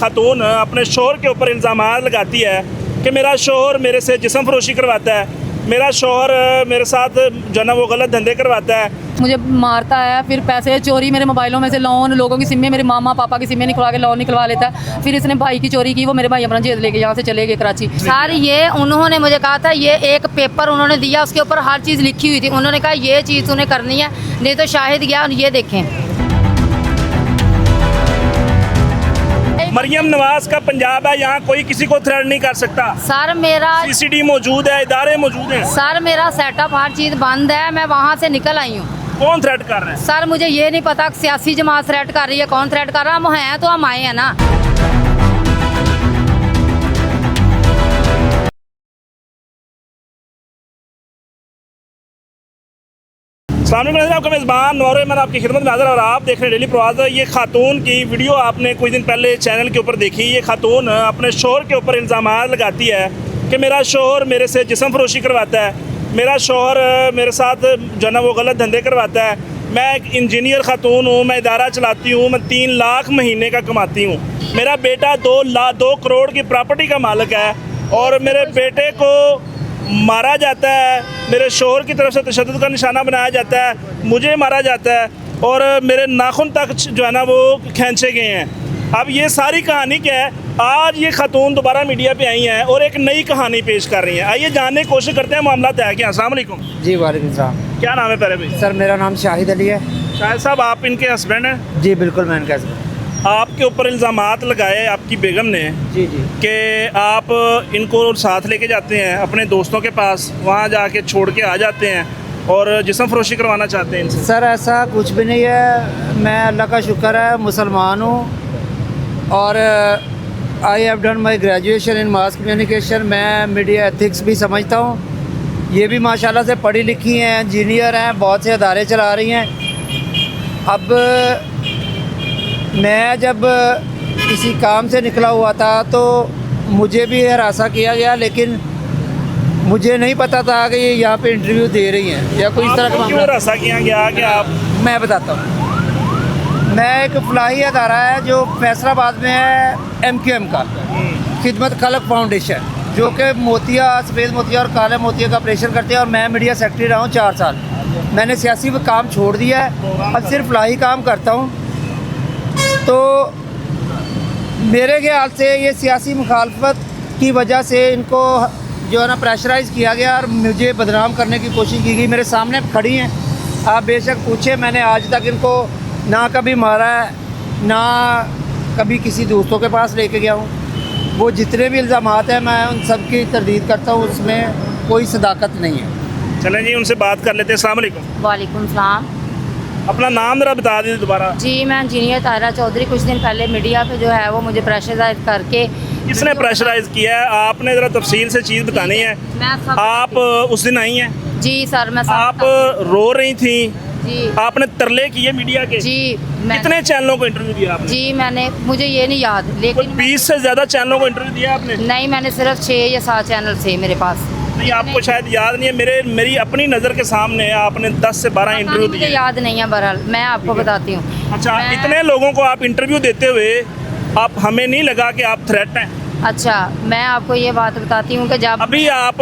खातून अपने शोहर के ऊपर इल्ज़ाम लगाती है कि मेरा शोहर मेरे से जिस्म फरोशी करवाता है, मेरा शोहर मेरे साथ जो है ना वो गलत धंधे करवाता है, मुझे मारता है, फिर पैसे चोरी मेरे मोबाइलों में से लोन लोगों की सिमें मेरे मामा पापा की सिमें निकलवा के लोन निकलवा लेता है। फिर इसने भाई की चोरी की, वो मेरे भाई अपना जेल लेके यहाँ से चले गए कराची। सर ये उन्होंने मुझे कहा था, ये एक पेपर उन्होंने दिया, उसके ऊपर हर चीज़ लिखी हुई थी। उन्होंने कहा ये चीज़ उन्हें करनी है, नहीं तो शाहिद गया। और ये देखें मरियम नवाज का पंजाब है, यहाँ कोई किसी को थ्रेट नहीं कर सकता। सर मेरा सीसीडी मौजूद है, इदारे मौजूद हैं। सर मेरा सेटअप हर चीज़ बंद है, मैं वहाँ से निकल आई हूँ। कौन थ्रेट कर रहा है? सर मुझे ये नहीं पता सियासी जमात थ्रेट कर रही है, कौन थ्रेट कर रहा है। हम हैं तो हम आए हैं ना। अस्सलामुअलैकुम, आपका मेज़बान नौर है, मैंने आपकी खिदमत में हाज़िर और आप देख रहे हैं डेली प्रवास। ये खातून की वीडियो आपने कुछ दिन पहले चैनल के ऊपर देखी। ये खातून अपने शोहर के ऊपर इल्ज़ाम लगाती है कि मेरा शोहर मेरे से जिस्म फरोशी करवाता है, मेरा शोहर मेरे साथ जो है ना वो गलत धंधे करवाता है। मैं एक इंजीनियर खातून हूँ, मैं इदारा चलाती हूँ, मैं 3 लाख महीने का कमाती हूँ। मेरा बेटा 2 करोड़ की प्रॉपर्टी का मालिक है और मेरे बेटे को मारा जाता है, मेरे शोहर की तरफ से तशद्दुद का निशाना बनाया जाता है, मुझे मारा जाता है और मेरे नाखून तक जो है ना वो खींचे गए हैं। अब ये सारी कहानी क्या है? आज ये खातून दोबारा मीडिया पे आई हैं और एक नई कहानी पेश कर रही हैं। आइए जानने की कोशिश करते हैं मामला तय क्या। अस्सलाम वालेकुम जी वालेकुम सलाम। क्या नाम है पहले भाई? सर मेरा नाम शाहिद अली है। शाहिद साहब, आप इनके हस्बैंड हैं? जी बिल्कुल, मैं इनका हस्बैंड। आपके ऊपर इल्ज़ामात लगाए आपकी बेगम ने जी जी कि आप इनको साथ लेके जाते हैं अपने दोस्तों के पास, वहाँ जाके छोड़ के आ जाते हैं और जिस्म फरोशी करवाना चाहते हैं इनसे। सर ऐसा कुछ भी नहीं है, मैं अल्लाह का शुक्र है मुसलमान हूँ और I have done my graduation in mass communication. मैं मीडिया एथिक्स भी समझता हूँ। ये भी माशाल्लाह से पढ़ी लिखी हैं, इंजीनियर हैं, बहुत से अदारे चला रही हैं। अब मैं जब किसी काम से निकला हुआ था तो मुझे भी हरासा किया गया, लेकिन मुझे नहीं पता था कि ये यहाँ पे इंटरव्यू दे रही हैं या कोई इस तरह का क्यों मामला। हरासा किया गया कि आप? मैं बताता हूँ। मैं एक फलाही अदारा है जो फैसलाबाद में है, MQM का खिदमत खलक फाउंडेशन, जो कि मोतिया, सफ़ेद मोतिया और काले मोतिया का ऑपरेशन करते हैं। और मैं मीडिया सेक्रेटरी रहा हूँ 4 साल। मैंने सियासी काम छोड़ दिया है, अब सिर्फ फलाही काम करता हूँ। तो मेरे ख्याल से ये सियासी मुखालफत की वजह से इनको जो है ना प्रेशराइज़ किया गया और मुझे बदनाम करने की कोशिश की गई। मेरे सामने खड़ी हैं, आप बेशक पूछे, मैंने आज तक इनको ना कभी मारा है, ना कभी किसी दोस्तों के पास लेके गया हूँ। वो जितने भी इल्ज़ामात हैं मैं उन सब की तरदीद करता हूँ, उसमें कोई सदाकत नहीं है। चलें जी, उनसे बात कर लेते हैं। अस्सलाम वालेकुम। वालेकुम सलाम। अपना नाम ज़रा बता दीजिए दोबारा। जी मैं इंजीनियर ताहिरा चौधरी। कुछ दिन पहले मीडिया पे जो है वो मुझे प्रेशराइज करके। किसने प्रेशराइज किया है? आपने ज़रा तफसील से चीज़ बतानी है। मैं सब आप उस दिन आई हैं, जी सर मैं सब आप रो रही थी, जी आपने तरले किए मीडिया के। जी मैं कितने चैनलों को इंटरव्यू दिया आपने? जी मैंने, मुझे ये नहीं याद, कोई लेकिन 20 से ज़्यादा चैनलों को इंटरव्यू दिया आपने? नहीं, मैंने सिर्फ 6 या 7 चैनल थे मेरे पास। नहीं, आपको शायद याद नहीं है। मेरी अपनी नज़र के सामने आपने 10 से 12 इंटरव्यू मुझे दिए। याद नहीं है, बहरहाल मैं आपको बताती हूँ। अच्छा, मैं- इतने लोगों को आप इंटरव्यू देते हुए आप हमें नहीं लगा कि आप थ्रेट हैं? अच्छा, मैं आपको ये बात बताती हूँ कि जब अभी आप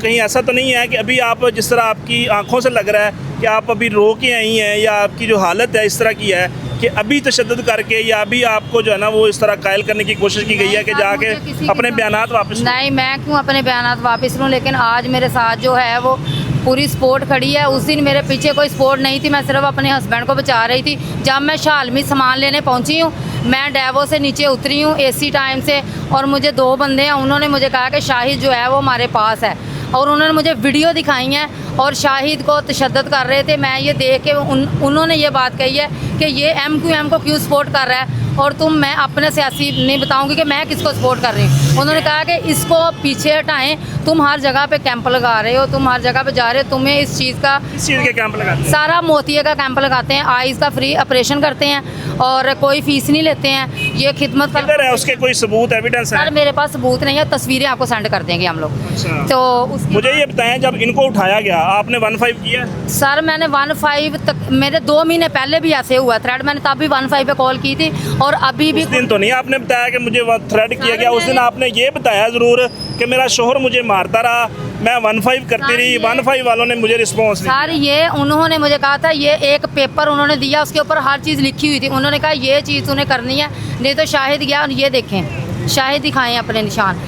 कहीं ऐसा तो नहीं है कि अभी आप जिस तरह आपकी आंखों से लग रहा है कि आप अभी रो के आई हैं या आपकी जो हालत है इस तरह की है कि अभी तशद्दुद करके या अभी आपको जो है ना वो इस तरह कायल करने की कोशिश की गई है कि जाके अपने बयानात वापस? नहीं, मैं क्यों अपने बयानात वापस लूँ, लेकिन आज मेरे साथ जो है वो पूरी सपोर्ट खड़ी है। उस दिन मेरे पीछे कोई सपोर्ट नहीं थी, मैं सिर्फ अपने हस्बैंड को बचा रही थी। जब मैं शालमी सामान लेने पहुंची हूँ, मैं डेवो से नीचे उतरी हूँ AC टाइम से, और मुझे 2 बंदे हैं, उन्होंने मुझे कहा कि शाहिद जो है वो हमारे पास है, और उन्होंने मुझे वीडियो दिखाई हैं और शाहिद को तशद्दुद कर रहे थे। मैं ये देख के उन्होंने ये बात कही है कि ये MQM को क्यों सपोर्ट कर रहा है, और मैं अपने सियासी नहीं बताऊंगी कि मैं किसको सपोर्ट कर रही हूँ। उन्होंने कहा कि इसको पीछे हटाएं, तुम हर जगह पे कैंप लगा रहे हो, तुम हर जगह पे जा रहे हो, तुम्हें इस चीज़ का, किस चीज़ के कैंप लगाते हैं? सारा मोतिये का कैंप लगाते हैं, आइज़ का फ्री ऑपरेशन करते हैं और कोई फीस नहीं लेते हैं। ये खिदमत का किधर है उसके कोई सबूत, एविडेंस है? सर मेरे पास सबूत नहीं है, तस्वीरें आपको सेंड कर देंगे हम लोग। अच्छा। तो उसके मुझे ये बताएं, जब इनको उठाया गया आपने 15 किया? सर मैंने 15 तक, मेरे 2 महीने पहले भी ऐसे हुआ थ्रेड, मैंने तब भी 15 पे कॉल की थी और अभी भी। उस दिन तो नहीं आपने बताया कि मुझे थ्रेड किया गया, उस दिन आपने ये बताया ज़रूर कि मेरा शोहर मुझे मारता रहा, मैं 15 करती रही, 15 वालों ने मुझे रिस्पॉन्स नहीं सर ये उन्होंने मुझे कहा था, ये एक पेपर उन्होंने दिया, उसके ऊपर हर चीज़ लिखी हुई थी, उन्होंने कहा ये चीज़ तूने करनी है, नहीं तो शाहिद गया। और ये देखें शाहिद दिखाएं अपने निशान,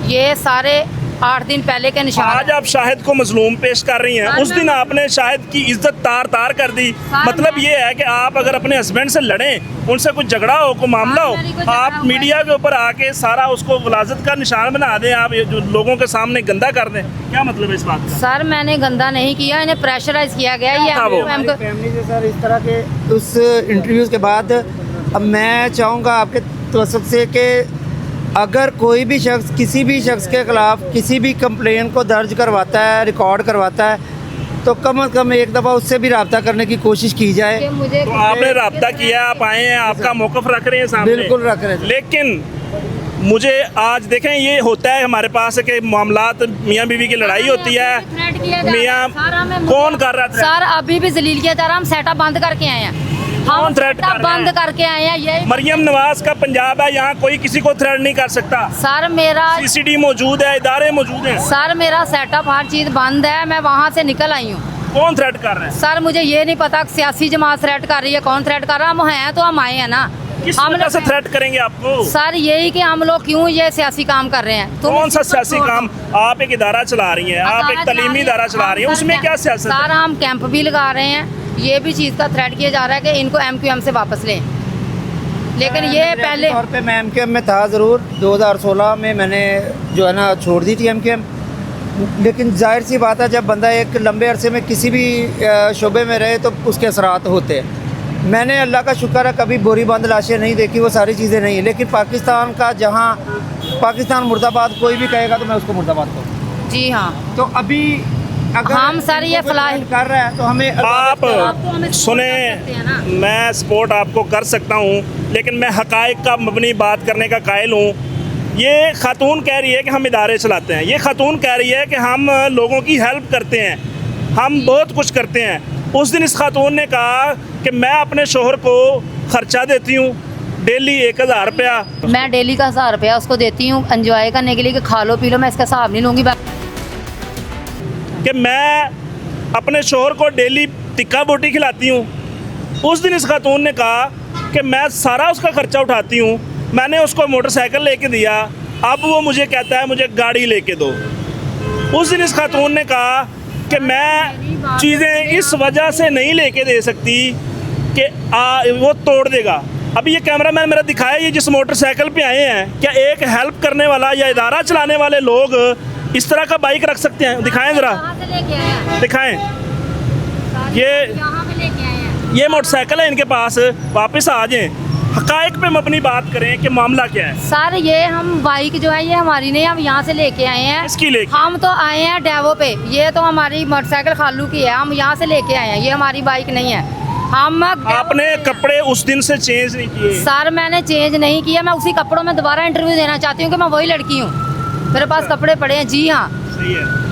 ये सारे 8 दिन पहले के निशान। आज आप शाहिद को मजलूम पेश कर रही हैं, उस दिन आपने शाहिद की इज्जत तार तार कर दी। मतलब ये है कि आप अगर अपने हस्बैंड से लड़ें, उनसे कुछ झगड़ा हो, कोई मामला हो, आप मीडिया के ऊपर आके सारा उसको वलाजत का निशान बना दें, आप ये जो लोगों के सामने गंदा कर दें, क्या मतलब है इस बात का? सर मैंने गंदा नहीं किया, इन्हें प्रेशराइज किया गया। ये था वो? हमको फैमिली से सर इस तरह के उस इंटरव्यूज़ के बाद अब मैं चाहूँगा आपके तवसत से कि अगर कोई भी शख्स किसी भी शख्स के ख़िलाफ़ किसी भी कंप्लेन को दर्ज करवाता है, रिकॉर्ड करवाता है, तो कम से कम एक दफ़ा उससे भी रब्ता करने की कोशिश की जाए। कि मुझे तो आपने रब्ता किया, आप आए हैं, आपका मौक़िफ़ रख रहे हैं सामने, बिल्कुल रख रहे हैं। लेकिन मुझे आज देखें ये होता है हमारे पास कि मामलात मियाँ बीवी की लड़ाई होती है, मियाँ कौन कर रहा था? सर अभी भी जलील किया जा रहा, हम सेटअप बंद करके आए हैं, कौन हम थ्रेट कर सेटअप रहा है? बंद करके आए हैं। ये मरियम नवाज का पंजाब है, यहाँ कोई किसी को थ्रेड नहीं कर सकता। सर मेरा सीसीडी मौजूद है, इदारे मौजूद हैं। सर मेरा सेटअप हर चीज़ बंद है, मैं वहाँ से निकल आई हूँ। कौन थ्रेड कर रहा है? सर मुझे ये नहीं पता कि सियासी जमात थ्रेट कर रही है, कौन थ्रेट कर रहा है। हम हैं तो हम आए हैं ना, किस हम वजह लोग से थ्रेट करेंगे आपको? सर यही कि हम लोग क्यों ये सियासी काम कर रहे हैं। कौन सा सियासी काम? आप एक इदारा चला रही हैं, आप एक तालीमी इदारा चला रही हैं, उसमें क्या सियासत है? सर हम कैंप भी लगा रहे हैं, ये भी चीज़ का थ्रेट किया जा रहा है कि इनको MQM से वापस लें, लेकिन ये पहले तौर पे मैं MQM में था ज़रूर। 2016 में मैंने जो है ना छोड़ दी थी MQM, लेकिन जाहिर सी बात है जब बंदा एक लंबे अरसे में किसी भी शोबे में रहे तो उसके असरात होते हैं। मैंने अल्लाह का शुक्र है कभी बोरी बंद लाशें नहीं देखी, वो सारी चीज़ें नहीं, लेकिन पाकिस्तान का जहाँ पाकिस्तान मुर्दाबाद कोई भी कहेगा तो मैं उसको मुर्दाबाद कहूँ। जी हाँ, तो अभी अगर हम सर ये फ्लाई कर रहा है तो हमें आप हमें सुने, सकते हैं ना। मैं सपोर्ट आपको कर सकता हूँ, लेकिन मैं हकायक का मबनी बात करने का कायल हूँ। ये खातून कह रही है कि हम इदारे चलाते हैं, ये खातून कह रही है कि हम लोगों की हेल्प करते हैं, हम बहुत कुछ करते हैं। उस दिन इस खातून ने कहा कि मैं अपने शोहर को खर्चा देती हूँ डेली 1000 रुपया। मैं डेली का 1000 रुपया उसको देती हूँ एंजॉय करने के लिए कि खा लो पी लो, मैं इसका हिसाब नहीं लूँगी। कि मैं अपने शोहर को डेली टिक्का बोटी खिलाती हूँ। उस दिन इस खातून ने कहा कि मैं सारा उसका खर्चा उठाती हूँ, मैंने उसको मोटरसाइकिल लेके दिया, अब वो मुझे कहता है मुझे गाड़ी लेके दो। उस दिन इस खातून ने कहा कि मैं चीज़ें इस वजह से नहीं लेके दे सकती कि वो तोड़ देगा। अभी ये कैमरामैन मेरा दिखाया, ये जिस मोटरसाइकिल पे आए हैं, क्या एक हेल्प करने वाला या इदारा चलाने वाले लोग इस तरह का बाइक रख सकते हैं? दिखाएं ज़रा, दिखाएं। ये मोटरसाइकिल है इनके पास, वापस आ जाएं, हकायक पे हम अपनी बात करें कि मामला क्या है। सर ये हम बाइक जो है ये हमारी नहीं, हम यहाँ से लेके आए हैं। इसकी लेके हम तो आए हैं डेवो पे, ये तो हमारी मोटरसाइकिल खालू की है, हम यहाँ से लेके आए हैं, ये हमारी बाइक नहीं है। हम आपने कपड़े उस दिन से चेंज नहीं किए? सर मैंने चेंज नहीं किया, मैं उसी कपड़ों में दोबारा इंटरव्यू देना चाहती हूँ कि मैं वही लड़की हूँ, मेरे पास कपड़े पड़े हैं। जी हाँ सही है।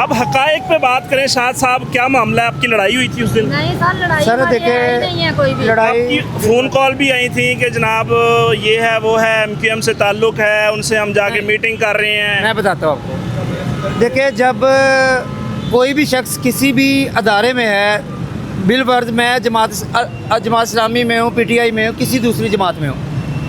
अब हकायक पे बात करें, शाद साहब क्या मामला है? आपकी लड़ाई हुई थी उस दिन? नहीं सर, लड़ाई सर हमारी देखिए, नहीं है कोई भी। लड़ाई आपकी फ़ोन कॉल भी आई थी कि जनाब ये है वो है, MQM से ताल्लुक़ है, उनसे हम जाके मीटिंग कर रहे हैं। मैं बताता हूँ आपको। देखिए जब कोई भी शख्स किसी भी अदारे में है, बिलवर्ज मैं जमात इस्लामी में हूँ, PTI में हूँ, किसी दूसरी जमात में हूँ,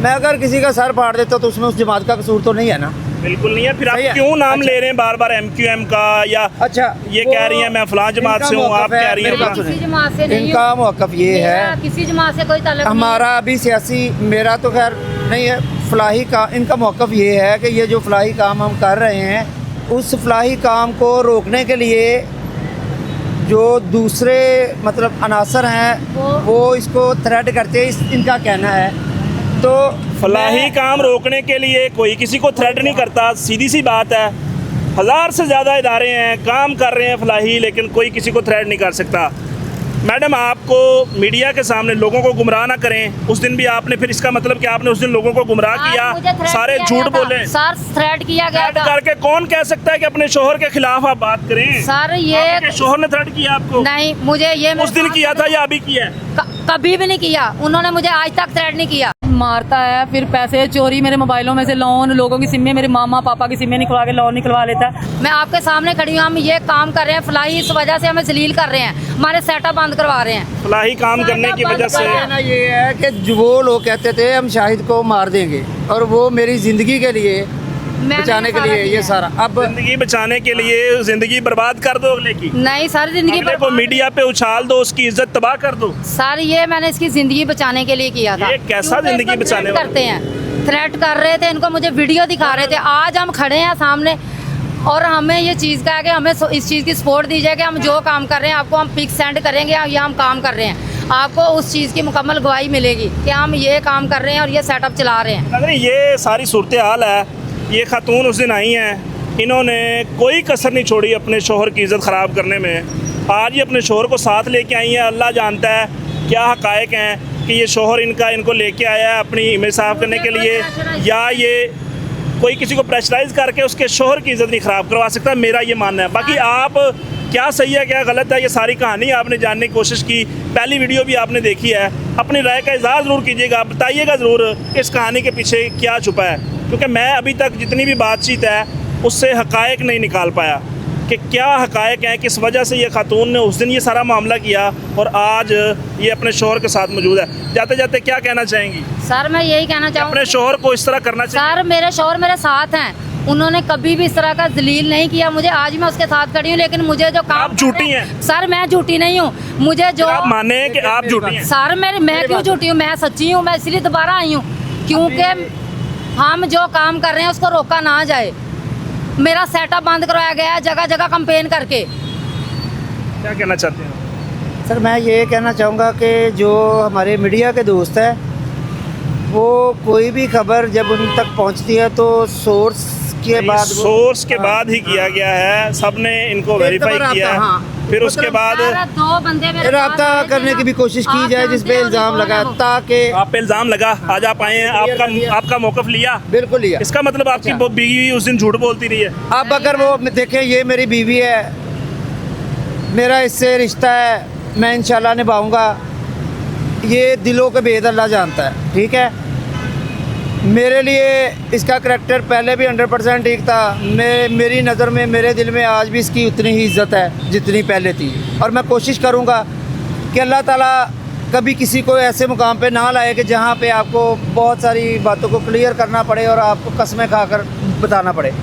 मैं अगर किसी का सर फाड़ देता हूँ तो उसमें उस जमात का कसूर तो नहीं है ना? बिल्कुल नहीं है। फिर आप सही है। क्यों नाम अच्छा। ले रहे हैं बार बार MQM का? या अच्छा ये कह रही हैं मैं फलां जमात से हूँ, आप कह रही हैं मेरी बात फलां। किसी जमात से नहीं हूँ। इनका मौक़िफ़ ये है, किसी जमात से कोई ताल्लुक नहीं। हमारा अभी सियासी, मेरा तो खैर नहीं है, फलाही का इनका मौक़िफ़ ये है कि ये जो फलाही काम हम कर रहे हैं, उस फलाही काम को रोकने के लिए जो दूसरे मतलब अनासर हैं वो इसको थ्रेट करते हैं, इनका कहना है। तो फलाही काम रोकने के लिए कोई किसी को थ्रेट नहीं करता, सीधी सी बात है। 1000 से ज़्यादा इदारे हैं, काम कर रहे हैं फलाही, लेकिन कोई किसी को थ्रेट नहीं कर सकता। मैडम आपको मीडिया के सामने लोगों को गुमराह ना करें, उस दिन भी आपने फिर इसका मतलब कि आपने उस दिन लोगों को गुमराह आज किया, मुझे थ्रेट सारे किया झूठ गया था। बोले। सर थ्रेट किया गया थ्रेट था करके कौन कह सकता है कि अपने शोहर के खिलाफ आप बात करें? सर ये आपके शोहर ने थ्रेट किया आपको? नहीं, मुझे ये उस दिन किया था या अभी किया है? कभी भी नहीं किया, उन्होंने मुझे आज तक थ्रेट नहीं किया। मारता है, फिर पैसे चोरी, मेरे मोबाइलों में से लोन, लोगों की सिमें, मेरे मामा पापा की सिमें निकलवा के लोन निकलवा लेता है। मैं आपके सामने खड़ी हूँ, हम ये काम कर रहे हैं फलाही, इस वजह से हमें जलील कर रहे हैं, हमारे सेटअप बंद करवा रहे हैं। फलाही काम करने की वजह से कहना ये है कि जो वो लोग कहते थे हम शाहिद को मार देंगे, और वो मेरी ज़िंदगी के लिए बचाने के लिए ये सारा अब जिंदगी बचाने के लिए जिंदगी बर्बाद कर दो अगले की, नहीं सर, जिंदगी अगले को बर्बाद- मीडिया पे उछाल दो, उसकी इज्जत तबाह कर दो। सर ये मैंने इसकी जिंदगी बचाने के लिए किया था। ये कैसा क्योंकि जिंदगी इसको बचाने threat वाला? करते हैं, थ्रेट कर रहे थे, इनको मुझे वीडियो दिखा रहे थे। आज हम खड़े हैं सामने और हमें ये चीज़ का है कि हमें इस चीज़ की सपोर्ट दी जाए कि हम जो काम कर रहे हैं आपको हम पिक सेंड करेंगे, ये हम काम कर रहे हैं, आपको उस चीज़ की मुकम्मल गवाही मिलेगी कि हम ये काम कर रहे हैं और ये सेटअप चला रहे हैं। अगर ये सारी सूरत हाल है, ये खातून उस दिन आई हैं, इन्होंने कोई कसर नहीं छोड़ी अपने शोहर की इज़्ज़त ख़राब करने में। आज ये अपने शोहर को साथ लेके आई हैं, अल्लाह जानता है क्या हक़ाइक़ हैं कि ये शोहर इनको लेके आया है अपनी इमेज साफ़ करने के लिए, या ये कोई किसी को प्रेशराइज़ करके उसके शोहर की इज़्ज़त नहीं ख़राब करवा सकता। मेरा ये मानना है। बाकी आप क्या सही है क्या गलत है, ये सारी कहानी आपने जानने की कोशिश की, पहली वीडियो भी आपने देखी है, अपनी राय का इज़हार ज़रूर कीजिएगा, बताइएगा ज़रूर इस कहानी के पीछे क्या छुपा है, क्योंकि मैं अभी तक जितनी भी बातचीत है उससे हक़ाइक़ नहीं निकाल पाया कि क्या हक़ाइक़ हैं, किस वजह से ये खातून ने उस दिन ये सारा मामला किया और आज ये अपने शोहर के साथ मौजूद है। जाते जाते क्या कहना चाहेंगी? सर मैं यही कहना चाहूँगी, अपने शोहर को इस तरह करना चाहिए। सर मेरे शोहर मेरे साथ हैं, उन्होंने कभी भी इस तरह का जलील नहीं किया मुझे। आज मैं उसके साथ खड़ी हूँ, लेकिन मुझे जो काम आप झूठी हैं। सर मैं झूठी नहीं हूँ, मुझे जो आप माने कि आप झूठी हैं। सर मैं क्यों झूठी हूँ, मैं सच्ची हूँ, मैं इसलिए दोबारा आई हूँ क्योंकि हम जो काम कर रहे हैं उसको रोका ना जाए। मेरा सेटअप बंद करवाया गया है जगह जगह कंपेन करके। क्या कहना चाहते हैं? सर मैं ये कहना चाहूँगा कि जो हमारे मीडिया के दोस्त हैं वो कोई भी खबर जब उन तक पहुँचती है तो सोर्स के बाद सोर्स के बाद ही किया गया है, सबने इनको वेरीफाई किया है, हाँ। फिर उसके बाद सर, दो बंदे मेरे साथ रब्ता आए थे करने ना। की भी कोशिश की आप जाए जिस पे जानते हो इल्ज़ाम कौन है लगा, वो? ताकि आप पे इल्ज़ाम लगा, आज आप आए हैं, आपका मौक़िफ़ लिया, बिल्कुल लिया। इसका मतलब आपकी अच्छा। बीवी उस दिन झूठ बोलती रही है। अब अगर वो देखें ये मेरी बीवी है, मेरा इससे रिश्ता है, मैं इंशाल्लाह निभाऊंगा, ये दिलों के भेद अल्लाह जानता है, ठीक है। मेरे लिए इसका करैक्टर पहले भी 100% ठीक था। मेरी नज़र में, मेरे दिल में आज भी इसकी उतनी ही इज़्ज़त है जितनी पहले थी, और मैं कोशिश करूँगा कि अल्लाह ताला कभी किसी को ऐसे मुकाम पे ना लाए कि जहाँ पे आपको बहुत सारी बातों को क्लियर करना पड़े और आपको कस्में खाकर बताना पड़े।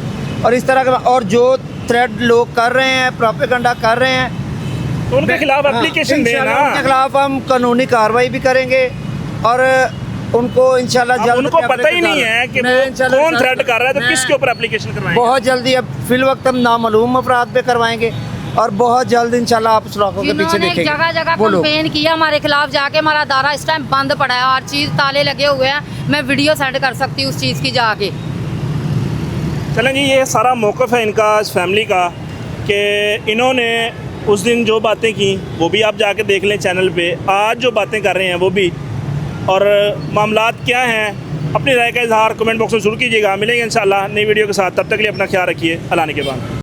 और इस तरह का और जो थ्रेड लोग कर रहे हैं, प्रोपेगेंडा कर रहे हैं, तो उनके खिलाफ एप्लीकेशन देना। इंशाल्लाह उनके खिलाफ हम कानूनी कार्रवाई भी करेंगे और उनको इंशाल्लाह अब जल्द उनको पे अपने पता ही नहीं किरदार- है कि मैं वो इंशाल्लाह कौन सर- थ्रेट कर रहा है, तो मैं किसके ऊपर एप्लीकेशन करवाएंगे। बहुत जल्दी अब फिल वक्त हम नामालूम अफराद पे करवाएंगे और बहुत जल्द इंशाल्लाह आप सलाखों के पीछे जिन्होंने देखेंगे जगह जगह वो लोग। कंपेन किया हमारे खिलाफ, जाके हमारा दारा इस टाइम बंद पड़ा है, हर चीज़ ताले लगे हुए हैं। मैं वीडियो सेंड कर सकती हूँ उस चीज़ की जाके। चलें जी, ये सारा मौक़िफ़ है इनका, इस फैमिली का, कि इन्होंने उस दिन जो बातें की वो भी आप जाके देख लें चैनल पे, आज जो बातें कर रहे हैं वो भी, और मामलात क्या हैं, अपनी राय का इजहार कमेंट बॉक्स में ज़रूर कीजिएगा। मिलेंगे इंशाल्लाह नई वीडियो के साथ, तब तक के लिए अपना ख्याल रखिए। अल्लाह ने के बाद।